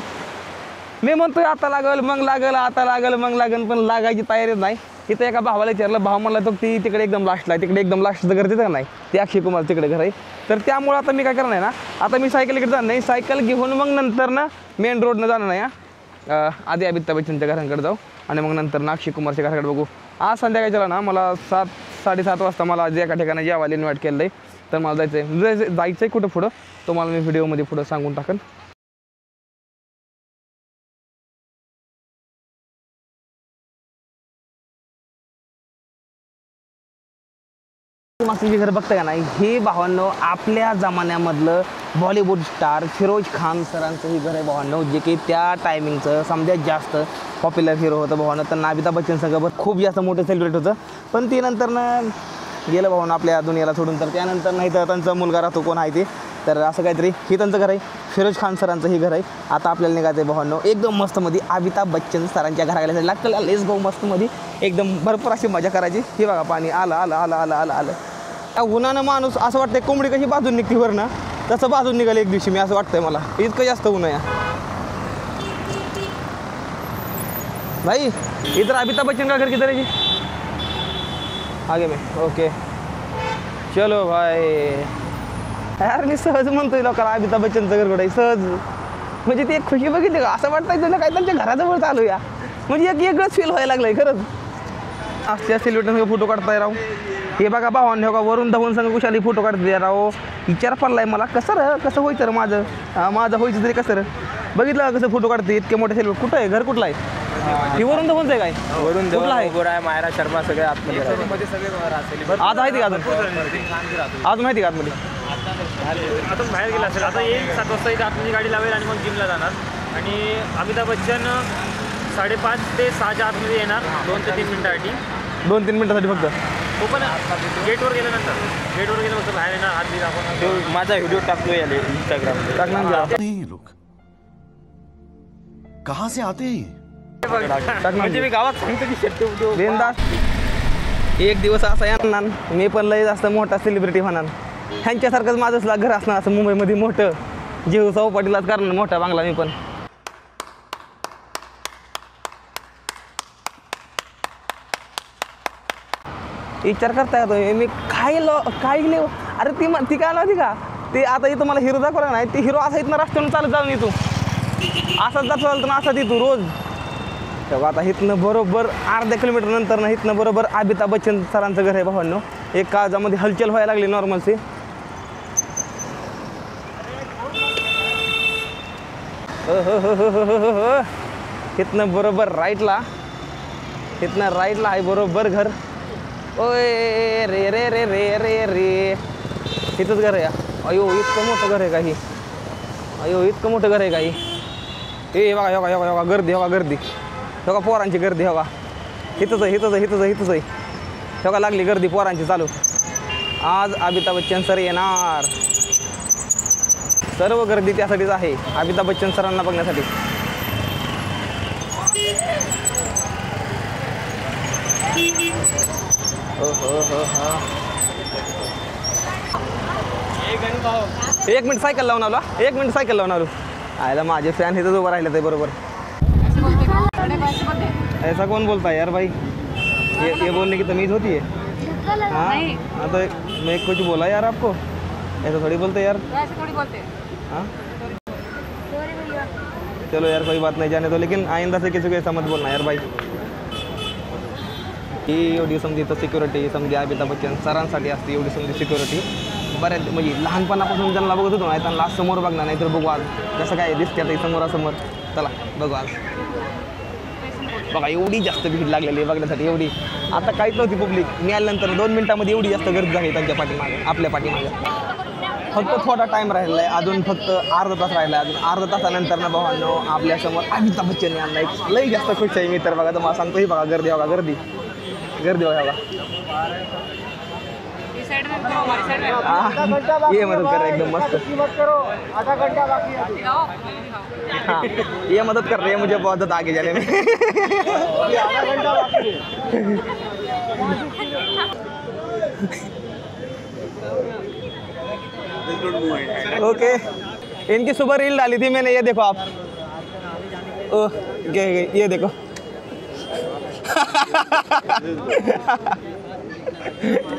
A: मी म्हणतोय आता लागल मग लागल, आता लागल मग लागल, पण लागायची तयारीच नाही. इथं एका भावाला विचारलं, भाव म्हणला तो ती तिकडे एकदम लास्टला आहे, तिकडे एकदम लास्टचं घर तिथं नाही, ते अक्षय कुमार तिकडे घर आहे. तर त्यामुळं आता मी काय करणार आहे ना, आता मी सायकल इकडे जाणार नाही, सायकल घेऊन मग नंतर ना मेन रोडनं जाणार नाही. आधी अमिताभ बच्चनच्या घरांकडे जाऊ आणि मग नंतर ना अक्षय कुमारच्या घराकडे बघू. आज संध्याकाळच्याला ना मला 7-7:30 वाजता मला आज एका ठिकाणी जेवायला इन्व्हाइट केलं आहे. तर मला जायचं आहे कुठं पुढं, तुम्हाला मी व्हिडिओमध्ये पुढं सांगून टाकेन. मागचं जे घर बघताय का नाही, हे भावांनो आपल्या जमान्यामधलं बॉलिवूड स्टार फिरोज खान सरांचं हे घर आहे भावांनो, जे की त्या टायमिंगचं समजायत जास्त पॉप्युलर हिरो होतं भावांनो. त्यांना अमिताभ बच्चन संघाबत खूप जास्त मोठं सेलिब्रेट होतं, पण ती नंतरनं गेलं भावांनो आपल्या दुनियाला सोडून. तर त्यानंतर नाही तर त्यांचा मुलगा राहतो कोण आहे ते, तर असं काहीतरी हे त्यांचं घर आहे. फिरोज खान सरांचं हे घर आहे. आता आपल्याला निघायचं आहे भावांनो एकदम मस्तमध्ये अमिताभ बच्चन सरांच्या घराकडे लागतं. लेस गो मस्तमध्ये एकदम भरपूर अशी मजा करायची. हे बघा पाणी आलं आलं आलं आलं आलं आलं. उन्हानं माणूस असं वाटतंय कोंबडी कशी बाजून निघते वर ना, तसं बाजून निघालं एक दिवशी मी, असं वाटतंय मला, इतकं जास्त ऊन आहे भाई. इधर अमिताभ बच्चन का घर किधर है जी, आगे में. ओके चलो भाई. यार मी सहज म्हणतोय लोकांना अमिताभ बच्चनचं घर कुठं आहे, सहज म्हणजे ती एक खुशी बघितली का, असं वाटतंय त्यांना काय त्यांच्या घराजवळ चालू या, म्हणजे एक वेगळंच फील व्हायला लागलंय खरंच. असल्या सेलिब्रिटी फोटो काढताय राव. हे बघा भावांनी हो का वरून धावून संग कुशाली फोटो काढते राव. विचार पडलाय मला कसं व्हायचं रे माझं व्हायचं तरी कसं बघितलं कसं फोटो काढते इतके मोठे सेलिब्रिटी. कुठं आहे घर, कुठलं आहे हे वरून धावूनच आहे काय, वरून कुठला आहे
H: मायरा शर्मा सगळे आतमध्ये
A: आज आहे ते अजून माहिती का आतमध्ये
E: आता बाहेर गेला असेल, आता येईल 7 वाजता इथे आतमध्ये गाडी लावेल आणि मग जिमला जाणार. आणि अमिताभ बच्चन 5:30 ते 6च्या आतमध्ये येणार, 2 ते 3 मिनिटासाठी,
A: 2-3 मिनिटासाठी फक्त.
E: तो पण गेटवर गेलं फक्त बाहेर येणार, हात बी दाखवणार.
H: माझा व्हिडिओ टाकतो याले इंस्टाग्रामवर.
A: टाकणार
G: कहाँ से आते हैं
H: म्हणजे मी गावात सांगतो की शेट्टी
A: बिनधास्त. एक दिवस असा येणार मी पण लय जास्त मोठा सेलिब्रिटी होणार, ह्यांच्यासारखंच माझंच घर असणार असं मुंबईमध्ये मोठं, जीव चौपाटीलाच करणार मोठा बांगला मी पण. विचार करताय तुम्ही मी काय अरे ती काय नव्हती का ते, आता इथं मला हिरो दाखवला नाही, ते हिरो असा इथनं रस्त्यानं चालत जाऊन येतो, असाच जात चालतो ना, असाच येतो रोज. तेव्हा आता इथनं बरोबर अर्धा किलोमीटर नंतर ना इथनं बरोबर अमिताभ बच्चन सरांचं घर आहे भावांनो. एक काळजामध्ये हलचल व्हायला लागली नॉर्मलची. इथनं बरोबर राईटला आहे बरोबर घर. ओय रे रे रे रे रे रे इथंच घर आहे. अयो इतकं मोठं घर आहे काही, इतकं मोठं घर आहे काही. हे बघा योगा गर्दी बघा पोरांची गर्दी बघा, इथंच आहे बघा लागली गर्दी पोरांची चालू. आज अमिताभ बच्चन सर येणार, सर्व गर्दी त्यासाठीच आहे, अमिताभ बच्चन सरांना बघण्यासाठी. एक मिनिट सायकल लावून आलो. आयला माझे फॅन इथंच उभं राहिले ते बरोबर. ऐसा कौन बोलता है यार भाई, ये बोलने की तमीज़ होती है. हाँ तो मैं कुछ बोला यार आपको, ऐसा थोड़ी बोलते यार. हाँ चलो यार कोई बात नहीं, जाने दो, लेकिन आइंदा से किसी को ऐसा मत बोलना यार भाई. ही एवढी समजी तर सिक्युरिटी समजी अमिताभ बच्चन सरांसाठी असते, एवढी समजी सिक्युरिटी बऱ्याच म्हणजे लहानपणापासून ज्यांना बघत होतो नाही त्यांना समोर बघणार, नाही तर बघू आज कसं काय दिसते आता समोरासमोर. चला बघू आज. बघा एवढी जास्त भीड लागलेली आहे बघण्यासाठी, एवढी आता काहीच नव्हती पब्लिक, मी आल्यानंतर 2 मिनिटांमध्ये एवढी जास्त गर्दी झाली त्यांच्या पाठीमागे, आपल्या पाठीमागे. फक्त थोडा टाईम राहिला आहे, अजून फक्त अर्धा तास राहिला आहे. अजून अर्धा तासानंतर ना भावांनो आपल्यासमोर अमिताभ बच्चन यांना एक लई जास्त खुश आहे मी तर. बघा तर मला सांगतो, ही बघा गर्दी बघा.
I: साइड में पूरा हमारी साइड में
A: ये मदद कर रहे हैं एकदम मस्त।
D: मत करो, आधा घंटा बाकी है।
I: दिखाओ दिखाओ
A: हाँ ये मदद कर रही है मुझे बहुत ज़्यादा आगे जाने में।
D: आधा घंटा बाकी है।
A: ओके इनकी सुबह रील डाली थी मैंने, ये देखो आप। ओह ये देखो।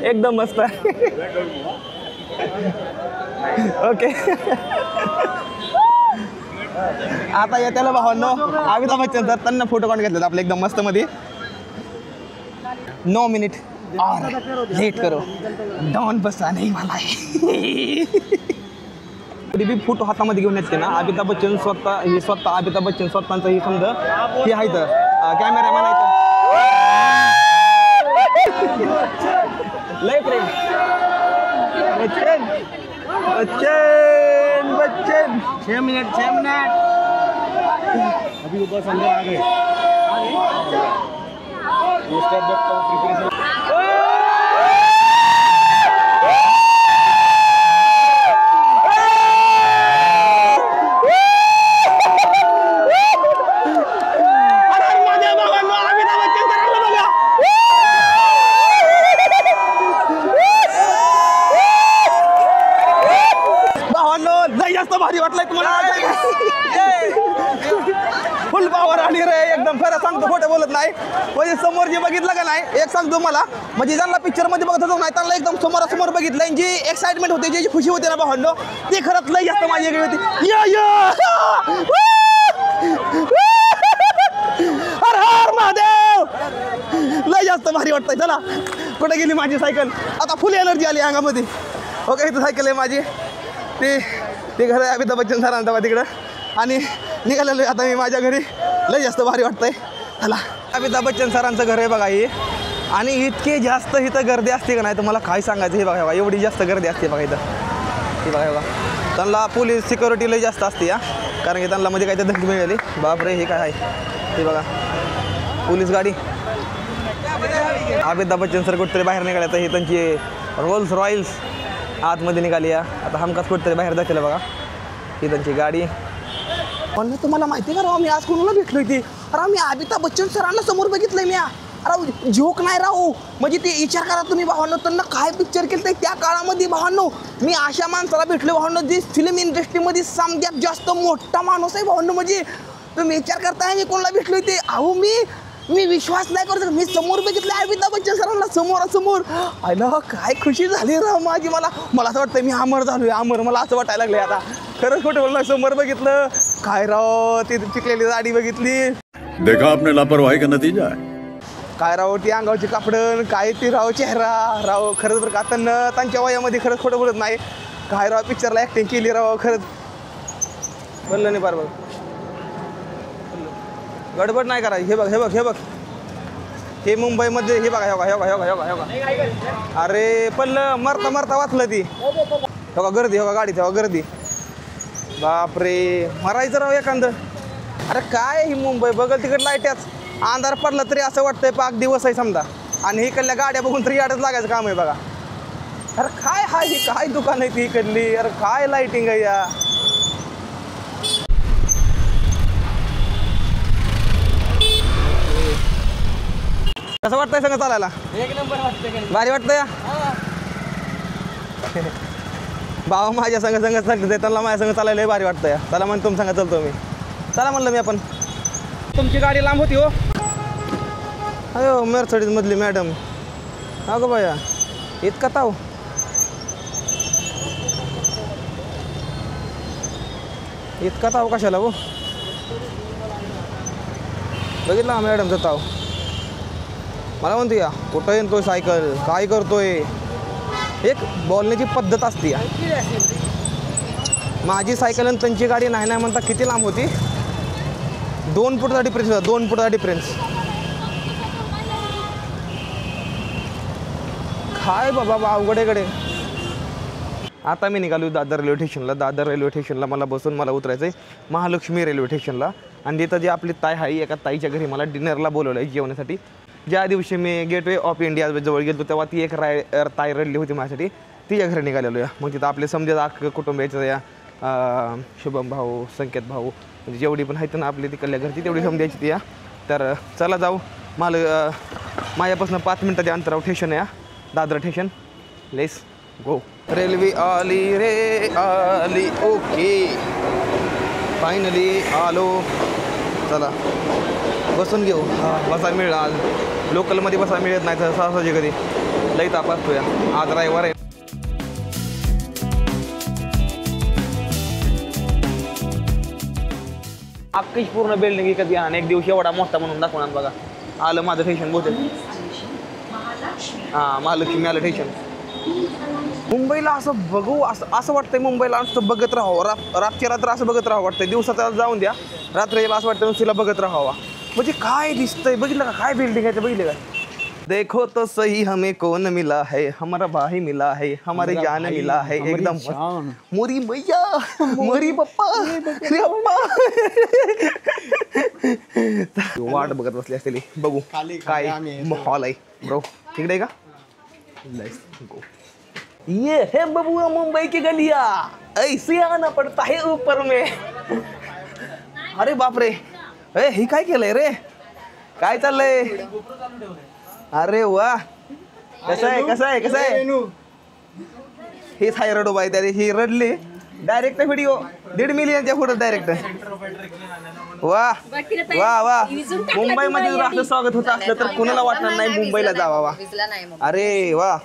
A: एकदम मस्त आहे। ओके आता येत्याला भावांनो अमिताभ बच्चन सर त्यांना फोटो काढून घेतलेत आपले एकदम मस्त मध्ये। 9 मिनिट और लेट करो डॉन बसा नहीं वाला है। कधी बी फोटो हातामध्ये घेऊन येते ना अमिताभ बच्चन स्वतः अमिताभ बच्चन स्वतःचं ही समजा हे आहे तर कॅमेरामॅन आहे लय प्रेम बच्चन बच्चन बच्चन 6 मिनट
D: अभी ऊपर अंदर आ गए।
A: जास्त भारी वाटलंय तुम्हाला? फुल पावर आली रे एकदम। खरं सांगतो खोटं बोलत नाही। म्हणजे समोर जे बघितलं का नाही एक सांगतो मला म्हणजे ज्यांना पिक्चर मध्ये बघत होतो नाही त्यांना एकदम समोरासमोर बघितलं जी एक्साइटमेंट होते जी खुशी होते ना भावंडो ते खरंच लय जास्त माझी वेगळी होती। हर हर महादेव लय जास्त भारी वाटतंय। चला कुठे गेली माझी सायकल? आता फुल एनर्जी आली अंगामध्ये। ओके इथं सायकल आहे माझी ते घर आहे अमिताभ बच्चन सरांचा तिकडं आणि निघालेलो आता मी माझ्या घरी। लय जास्त भारी वाटतंय। चला अमिताभ बच्चन सरांचं घर आहे बघा हे आणि इतके जास्त इथं गर्दी असते का नाही तुम्हाला काय सांगायचं। हे बघा एवढी जास्त गर्दी असते बघा इथं। हे बघा त्यांना पोलीस सिक्युरिटी लय जास्त असते या कारण की त्यांना मध्ये काहीतरी धमकी मिळाली। बापरे हे काय आहे हे बघा पोलीस गाडी। अमिताभ बच्चन सर कुठेतरी बाहेर निघाले तर हे त्यांची रोल्स रॉयल्स आतमध्ये निघाली आता हमखास कुठेतरी बाहेर जातील बघा ही त्यांची गाडी। पण तुम्हाला माहिती का राव मी आज कोणाला भेटलोय ती? अरे मी अमिताभ बच्चन सरांना समोर बघितलंय मी। अरे जोक नाही राहू म्हणजे ते विचार करा तुम्ही भावांनो त्यांना काय पिक्चर केलं त्या काळामध्ये भावांनो। मी अशा माणसाला भेटलोय भावांनो जे फिल्म इंडस्ट्रीमध्ये समजात जास्त मोठा माणूस आहे भावांनो। म्हणजे तुम्ही विचार करताय मी कोणाला भेटलोय ते? अहो मी विश्वास नाही करत मी समोर बघितलं अमिताभ बच्चन सरांना समोरासमोर। आयला काय खुशी झाली राव माझी। मला असं वाटतं मी अमर झालोय अमर मला असं वाटायला लागले आता। खरंच खोटं बोलणार समोर बघितलं काय राव ती चिकलेली दाढी बघितली।
G: देखा आपने लापरवाही का नतीजा है।
A: काय राव ती अंगावरची कापडं काय ती राव चेहरा राव। खरंच बरं का त्यांच्या वयामध्ये खरंच खोटं बोलत नाही। काय राव पिक्चरला ॲक्टिंग केली राव खरंच बोललं नाही बरोबर। गडबड नाही करायची। हे बघ हे मुंबईमध्ये हे बघा हे बघा अरे पल्लं मरता वाचलं ती हो का गर्दी हो का गाडीत हो गर्दी बापरे मरायचं राव एखादं। अरे काय ही मुंबई बघल तिकडे लाईट्याच अंधार पडला तरी असं वाटतंय पाक दिवस आहे समजा आणि इकडल्या गाड्या बघून तरी याडच लागायचं काम आहे बघा। अरे काय हा ही काय दुकान आहे ती इकडली? अरे काय लाईटिंग आहे या। कसं वाटतंय संग चालायला?
I: एक नंबर वाटतंय
A: भारी वाटतं या भावा माझ्या संग चालते त्यांना माझ्या संग चालायला भारी वाटतं या। चला म्हणून तुम संग चलतो मी। चला म्हणलं मी आपण तुमची गाडी लांब होती हो। अयो मर्सिडीज मधली मॅडम अगं बाया इतका ताव कशाला हो? बघितला मॅडमचा ताव मला म्हणतो या कुठं येतोय सायकल काय करतोय? एक बोलण्याची पद्धत असते। माझी सायकल आणि त्यांची गाडी नाही म्हणता किती लांब होती? 2 फुटाचा डिफरन्स होता 2 फुटाचा डिफरन्स। काय बाबा अवघडेकडे। आता मी निघालो दादर रेल्वे स्टेशनला। दादर रेल्वे स्टेशनला मला बसून मला उतरायचं आहे महालक्ष्मी रेल्वे स्टेशनला आणि तिथं जी आपली ताई आहे एका ताईच्या घरी मला डिनरला बोलवलं आहे जेवण्यासाठी। ज्या दिवशी मी गेटवे ऑफ इंडिया जवळ गेलो तेव्हा ती एक ताई रडली होती माझ्यासाठी, तिच्या घरी निघालेलो या. मग तिथं आपले समजा कुटुंब यायचं या, शुभम भाऊ, संकेत भाऊ, म्हणजे जेवढी पण आहेत ना आपली तिकडल्या घरची तेवढी समजायची ती या. तर चला जाऊ. मला माझ्यापासून 5 मिनिटाच्या अंतरावर स्टेशन या, Dadar station. Let's go. Railway आली रे आली, ओके फायनली आलो. चला बसून घेऊ. बसा मिळाल, लोकलमध्ये बसा मिळत नाही तर सहसाची कधी लई ताप असतो या. आज रविवार आहे. अख्खीच पूर्ण बिल्डिंग कधी आणि एक दिवशी एवढा मोठा म्हणून दाखवणार बघा. आलं माझं स्टेशन बहुतेक. हां महालक्ष्मी आलं स्टेशन. मुंबईला असं बघू असं वाटतंय, मुंबईला असं बघत राहावं. रातच्या रात्र असं बघत राहावं वाटतंय. दिवसाचा जाऊन द्या, रात्रीला असं वाटतं नुसतीला बघत राहावा. म्हणजे काय दिसतंय बघितलं का, काय बिल्डिंग आहे ते बघितलं का. देखो तो सही हमें कौन मिला है, हमारा भाई मिला है, हमारे जान मिला है एकदम. मोरी मैया, मोरी पप्पा, अरे अप्पा. वाट बघत बसली असते. बघू काय हॉल आहे ब्रो. तिकडे का. ये है बबुआ मुंबई की गलिया, ऐसे आना पड़ता है ऊपर में. अरे बापरे, हे काय केलंय रे, काय चाललंय. अरे वा, कसं आहे हेच हाय रडो बाई. त्या दिवशी रडली डायरेक्ट व्हिडिओ 1.5 मिलियनच्या पुढे डायरेक्ट. वा वा वा. मुंबईमध्ये जर असं स्वागत होत असलं तर कुणाला वाटणार नाही मुंबईला जावा. वा अरे वा,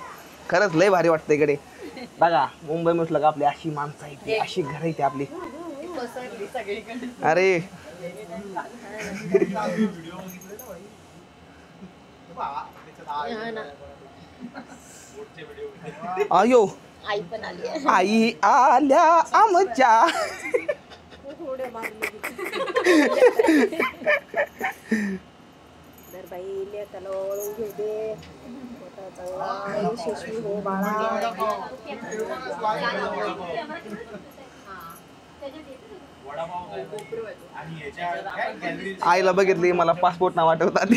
A: खरंच लय भारी वाटतं इकडे. बघा मुंबई म्हटलं का आपली अशी माणसं आहेत, अशी घर आहेत आपली. अरे आयो आई आल्या आमच्या. आईला बघितली मला पासपोर्ट नाव आठवतात.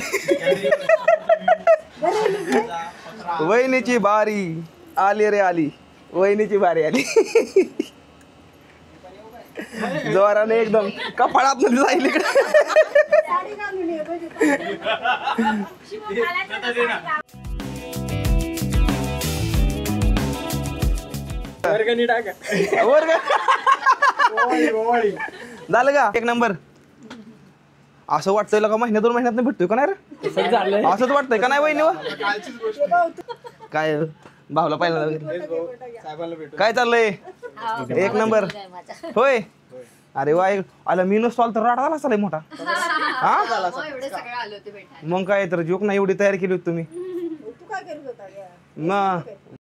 A: वहिनीची बारी आली रे आली, वहिनीची बारी आली. जोराने एकदम कपाळात मध्ये जाईल इकडे. वर्ग झालं का. एक नंबर. असं वाटतंय का महिन्या 2 महिन्यात भेटतोय का नाही रे. असंच वाटतंय का नाही वहिनी. काय भावला पाहिलं. काय चाललंय. एक नंबर होय. अरे वा, आला मी नसतो तर राडा झाला असता मोठा. हा मग काय तर जोक नाही एवढी तयारी केली होती तुम्ही. मग